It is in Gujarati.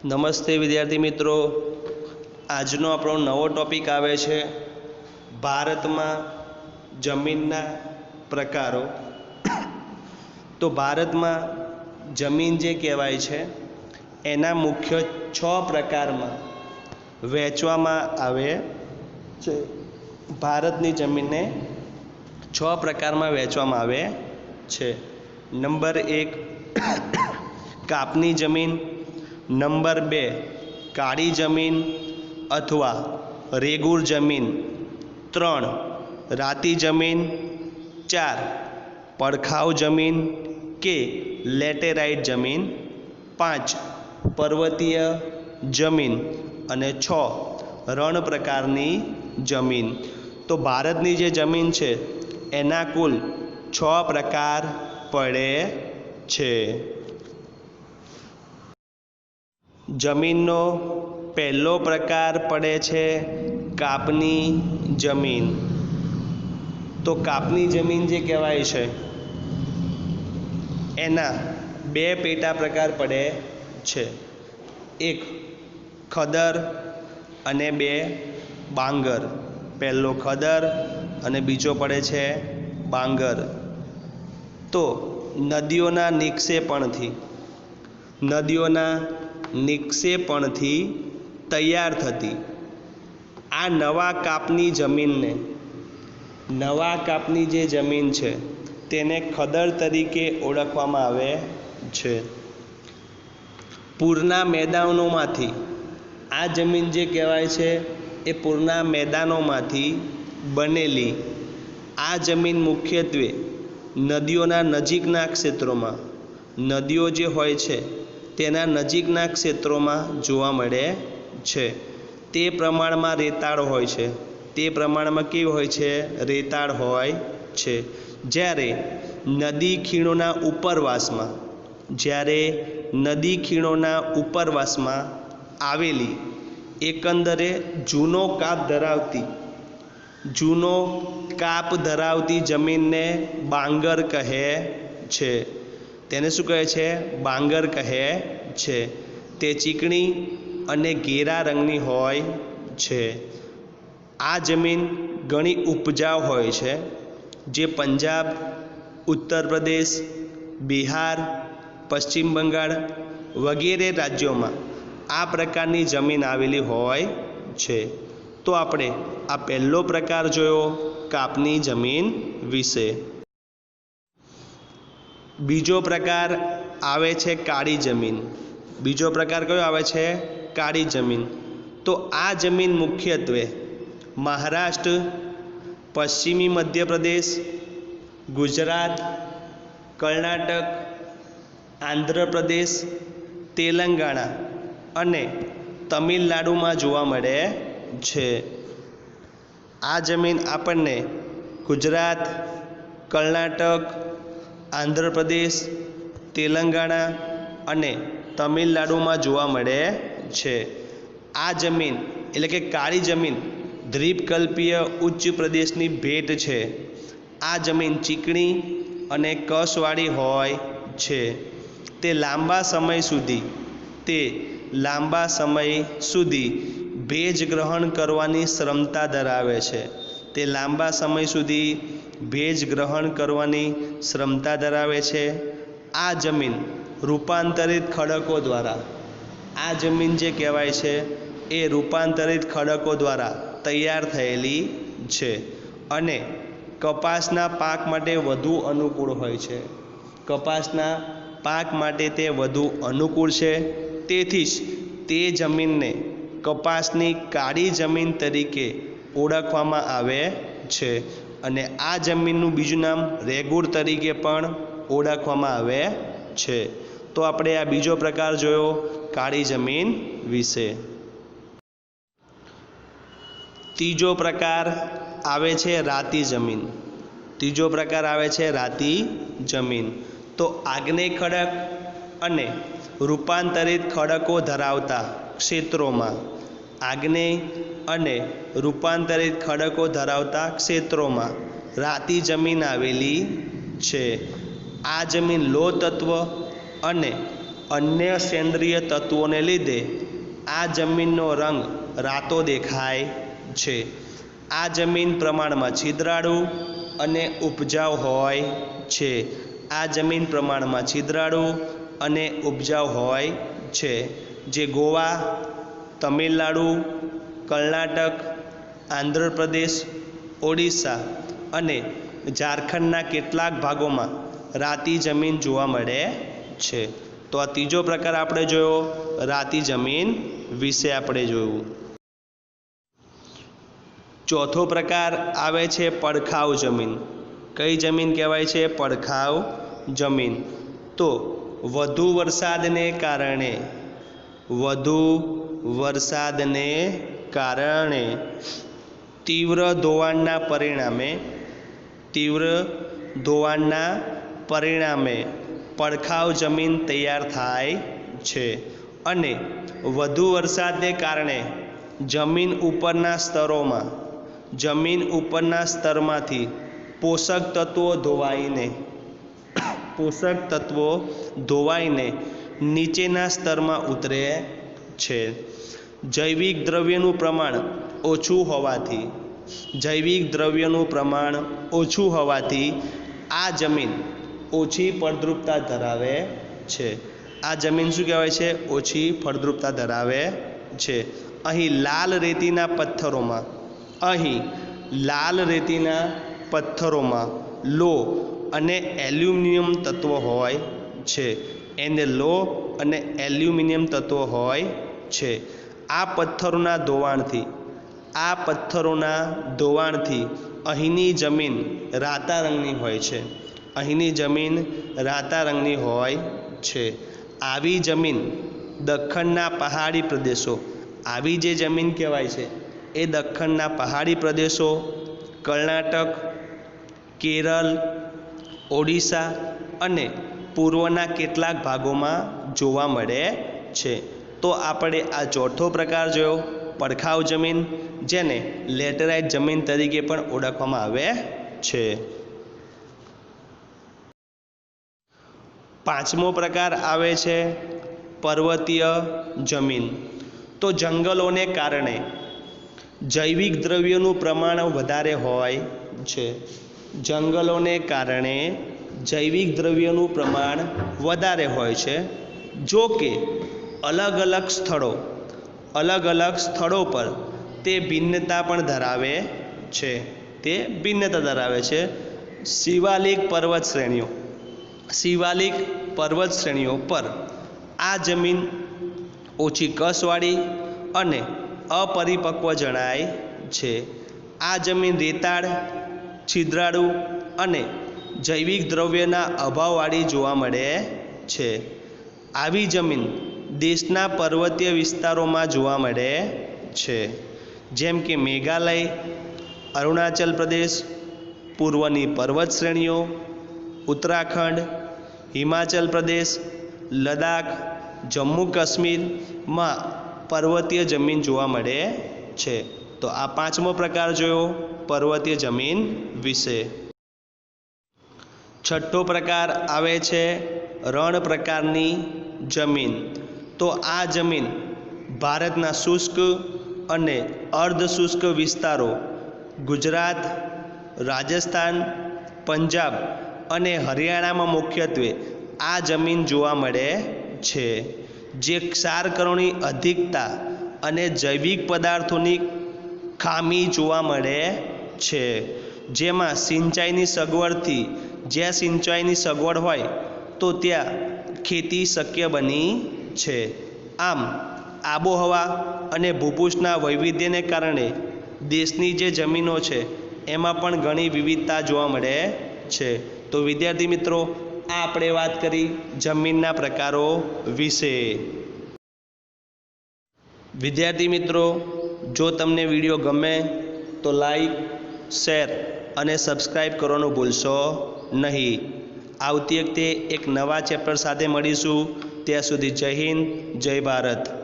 નમસ્તે વિદ્યાર્થી મિત્રો, આજનો આપણો નવો ટોપિક આવે છે ભારતમાં જમીનના પ્રકારો। તો ભારતમાં જમીન જે કહેવાય છે એના મુખ્ય 6 પ્રકારમાં વહેંચવામાં આવે છે। ભારતની જમીનને 6 પ્રકારમાં વહેંચવામાં આવે છે। નંબર 1 કાપની જમીન, નંબર 2 કાળી જમીન અથવા રેગુર જમીન, 3 રાતી જમીન, 4 પડખાઉ જમીન કે લેટેરાઇટ જમીન, 5 પર્વતીય જમીન અને 6 રણ પ્રકારની જમીન। તો ભારતની જે જમીન છે એના કુલ 6 પ્રકાર પડે છે। જમીનનો પહેલો પ્રકાર પડે છે કાપની જમીન। તો કાપની જમીન જે કહેવાય છે એના 2 પેટા પ્રકાર પડે છે, એક ખદર અને 2 બાંગર। પહેલો ખદર અને બીજો પડે છે બાંગર। તો નદીઓના નિક્ષેપણથી તૈયાર થતી આ નવા કાપની જે જમીન છે તેને ખદર તરીકે ઓળખવામાં આવે છે। પૂરના મેદાનોમાંથી આ જમીન જે કહેવાય છે એ પૂરના મેદાનોમાંથી બનેલી આ જમીન મુખ્યત્વે નદીઓના નજીકના ક્ષેત્રોમાં, નદીઓ જે હોય છે તેના નજીકના ક્ષેત્રોમાં જોવા મળે છે। તે પ્રમાણમાં રેતાળ હોય છે, તે પ્રમાણમાં કેવી હોય છે? રેતાળ હોય છે। જ્યારે નદી ખીણોના ઉપરવાસમાં આવેલી એકંદરે જૂનો કાપ ધરાવતી જમીનને બાંગર કહે છે। તેને શું કહે છે? બાંગર કહે છે। તે ચીકણી અને ઘેરા રંગની હોય છે। આ જમીન ઘણી ઉપજાઉ હોય છે, જે પંજાબ, ઉત્તર પ્રદેશ, બિહાર, પશ્ચિમ બંગાળ વગેરે રાજ્યોમાં આ પ્રકારની જમીન આવેલી હોય છે। તો આપણે આ પહેલો પ્રકાર જોયો કાપની જમીન વિશે। બીજો પ્રકાર આવે છે કાળી જમીન। બીજો પ્રકાર કયો આવે છે? કાળી જમીન। તો આ જમીન મુખ્યત્વે મહારાષ્ટ્ર, પશ્ચિમી મધ્યપ્રદેશ, ગુજરાત, કર્ણાટક, આંધ્રપ્રદેશ, તેલંગાણા અને તમિલનાડુમાં જોવા મળે છે। આ જમીન આપણને ગુજરાત, કર્ણાટક, આંધ્રપ્રદેશ, તેલંગાણા અને તમિલનાડુમાં જોવા મળે છે। આ જમીન એટલે કે કાળી જમીન દ્વીપકલ્પીય ઉચ્ચ પ્રદેશની ભેટ છે। આ જમીન ચીકણી અને કસવાળી હોય છે। તે લાંબા સમય સુધી ભેજ ગ્રહણ કરવાની ક્ષમતા ધરાવે છે। આ જમીન રૂપાંતરિત ખડકો દ્વારા તૈયાર થયેલી છે અને કપાસના પાક માટે વધુ અનુકૂળ છે। તેથી જ તે જમીનને કપાસની કાળી જમીન તરીકે ઓળખવામાં આવે છે અને આ જમીનનું બીજું નામ રેગુર તરીકે પણ ઓળખવામાં આવે છે। તો આપણે આ બીજો પ્રકાર જોયો કાળી જમીન વિશે। ત્રીજો પ્રકાર આવે છે રાતી જમીન। તો આગ્નેય ખડક અને રૂપાંતરિત ખડકો ધરાવતા ક્ષેત્રોમાં રાતી જમીન આવેલી છે। આ જમીન લોહ તત્વ અને अन्य सेंद्रिय तत्वोने लीधे आ जमीननो रंग रातो देखाय छे। आ जमीन प्रमाणमां छिद्राळु अने उपजाऊ होय छे। आ जमीन प्रमाणमां छिद्राळु अने उपजाऊ होय छे, जे गोवा, तमिलनाडु, कर्नाटक, आंध्र प्रदेश, ओडिशा अने झारखंडना केटलाक भागोमां राती जमीन जोवा मळे छे। तो आ तीजो प्रकार आपणे जोयो राती जमीन विषे आपणे जोयुं। चौथो प्रकार आवे छे પડખાઉ जमीन। कई जमीन कहेवाय छे? પડખાઉ जमीन। तो વધુ વરસાદને કારણે तीव्र ધોવાણના પરિણામે પડખાઉ જમીન તૈયાર થાય છે અને વધુ વરસાદને કારણે જમીન ઉપરના સ્તરમાંથી પોષક તત્વો ધોવાઈને નીચેના સ્તરમાં ઉતરે છે। જૈવિક દ્રવ્યનું પ્રમાણ ઓછું હોવાથી આ જમીન ઓછી ફળદ્રુપતા ધરાવે છે। આ જમીન શું કહેવાય છે? ઓછી ફળદ્રુપતા ધરાવે છે। અહીં લાલ રેતીના પથ્થરોમાં લો અને એલ્યુમિનિયમ તત્વો હોય છે। એને લો અને એલ્યુમિનિયમ તત્વો હોય છે। આ પથ્થરોના અહીંની જમીન રાતા રંગની હોય છે। આવી જમીન દખ્ખણના પહાડી પ્રદેશો, આવી જે જમીન કહેવાય છે એ દખ્ખણના પહાડી પ્રદેશો, કર્ણાટક, કેરળ, ઓડિશા અને પૂર્વના કેટલાક ભાગોમાં જોવા મળે છે। તો આપણે આ ચોથો પ્રકાર જોયો પડખાઉ જમીન, જેને લેટેરાઇટ જમીન તરીકે પણ ઓળખવામાં આવે છે। પાંચમો પ્રકાર આવે છે પર્વતીય જમીન। તો જંગલોને કારણે જૈવિક દ્રવ્યોનું પ્રમાણ વધારે હોય છે। જો કે અલગ અલગ સ્થળો પર તે ભિન્નતા ધરાવે છે। શિવાલિક પર્વત શ્રેણીઓ પર આ જમીન ઓછી કસવાળી અને અપરિપક્વ જણાય છે। આ જમીન રેતાળ, છિદ્રાળુ અને જૈવિક દ્રવ્યના અભાવવાળી જોવા મળે છે। આવી જમીન દેશના પર્વતીય વિસ્તારોમાં જોવા મળે છે, જેમ કે મેઘાલય, અરુણાચલ પ્રદેશ, પૂર્વની પર્વત શ્રેણીઓ, ઉત્તરાખંડ, હિમાચલ પ્રદેશ, લદ્દાખ, જમ્મુ કાશ્મીરમાં પર્વતીય જમીન જોવા મળે છે। તો આ પાંચમો પ્રકાર જોયો પર્વતીય જમીન વિશે। છઠ્ઠો પ્રકાર આવે છે રણ પ્રકારની જમીન। તો આ જમીન ભારતના શુષ્ક અને અર્ધ શુષ્ક વિસ્તારો, ગુજરાત, રાજસ્થાન, પંજાબ અને હરિયાણામાં મુખ્યત્વે આ જમીન જોવા મળે છે, જે ક્ષારકણોની અધિકતા અને જૈવિક પદાર્થોની ખામી જોવા મળે છે। જેમાં જ્યાં સિંચાઈની સગવડ હોય તો ત્યાં ખેતી શક્ય બની છે। આમ આબોહવા અને ભૂપૃષ્ઠના વૈવિધ્યને કારણે દેશની જે જમીનો છે એમાં પણ ઘણી વિવિધતા જોવા મળે છે। તો વિદ્યાર્થી મિત્રો, આ આપણે વાત કરી જમીનના પ્રકારો વિશે। વિદ્યાર્થી મિત્રો, જો તમને વિડીયો ગમે તો લાઈક, શેર અને સબસ્ક્રાઈબ કરવાનું ભૂલશો નહીં। આવતી વખતે એક નવા ચેપ્ટર સાથે મળીશું। ત્યાં સુધી જય હિન્દ, જય ભારત।